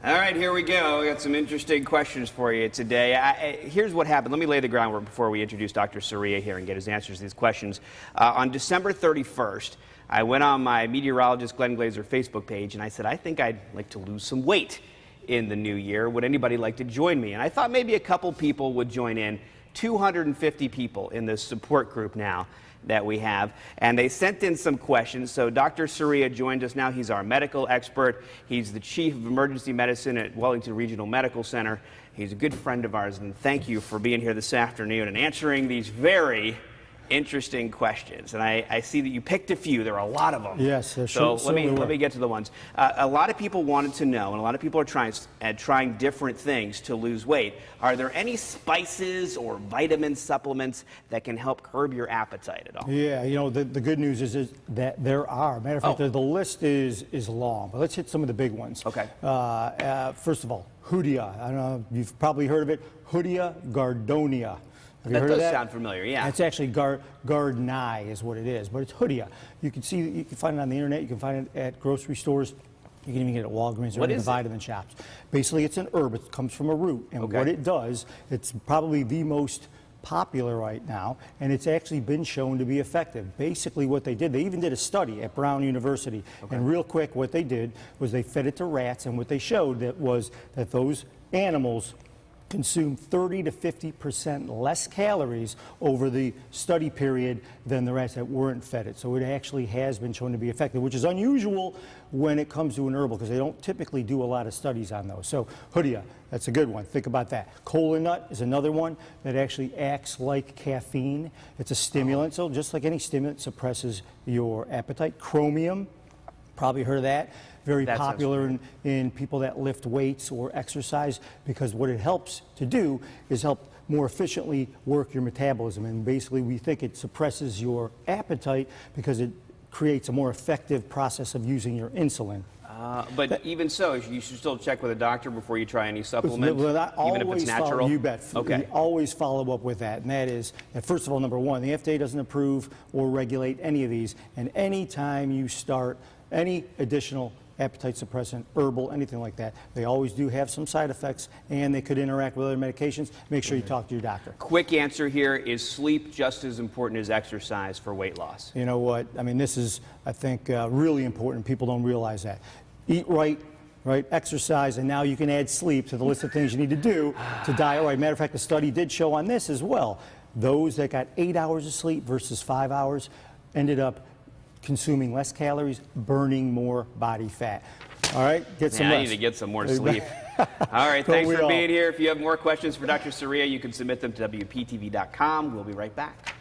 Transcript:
All right, here we go. We got some interesting questions for you today. Here's what happened. Let me lay the groundwork before we introduce Dr. Soria here and get his answers to these questions. On December 31st, I went on my meteorologist Glenn Glazer Facebook page and I said, I think I'd like to lose some weight in the new year. Would anybody like to join me? And I thought maybe a couple people would join in. 250 people in this support group now that we have, and they sent in some questions. So Dr. Soria joined us now. He's our medical expert. He's the chief of emergency medicine at Wellington Regional Medical Center. He's a good friend of ours, and thank you for being here this afternoon and answering these very interesting questions. And I see that you picked a few. There are a lot of them. Yes. So let me get to the ones. A lot of people wanted to know, and a lot of people are trying different things to lose weight. Are there any spices or vitamin supplements that can help curb your appetite at all? Yeah, you know, the good news is that there are. Matter of fact, the list is long, but let's hit some of the big ones. Okay. First of all, Hoodia. I don't know, you've probably heard of it. Hoodia gardonia. Have you that heard does of that? sound familiar, yeah. It's actually gardeni is what it is, but it's Hoodia. You can find it on the internet. You can find it at grocery stores. You can even get it at Walgreens or in the vitamin shops. Basically, it's an herb. It comes from a root, and what it does, it's probably the most popular right now, and it's actually been shown to be effective. Basically, what they did, they even did a study at Brown University, and real quick, what they did was they fed it to rats, and what they showed was that those animals consume 30 to 50% less calories over the study period than the rats that weren't fed it. So it actually has been shown to be effective, which is unusual when it comes to an herbal because they don't typically do a lot of studies on those. So Hoodia, that's a good one. Think about that. Kola nut is another one that actually acts like caffeine. It's a stimulant, so just like any stimulant, suppresses your appetite. Chromium, probably heard of that. Very popular in people that lift weights or exercise because what it helps to do is help more efficiently work your metabolism. And basically we think it suppresses your appetite because it creates a more effective process of using your insulin. But even so, you should still check with a doctor before you try any supplement, even if it's natural? You bet. Okay. We always follow up with that, and that is, first of all, number one, the FDA doesn't approve or regulate any of these, and any time you start any additional appetite suppressant, herbal, anything like that, they always do have some side effects and they could interact with other medications. Make sure you talk to your doctor. Quick answer here, is sleep just as important as exercise for weight loss? You know what, I mean, this is, I think, really important. People don't realize that. Eat right, exercise, and now you can add sleep to the list of things you need to do to diet right. Matter of fact, the study did show on this as well. Those that got 8 hours of sleep versus 5 hours ended up consuming less calories, burning more body fat. All right, get some rest. I need to get some more sleep. All right, thanks for being here. If you have more questions for Dr. Soria, you can submit them to WPTV.com. We'll be right back.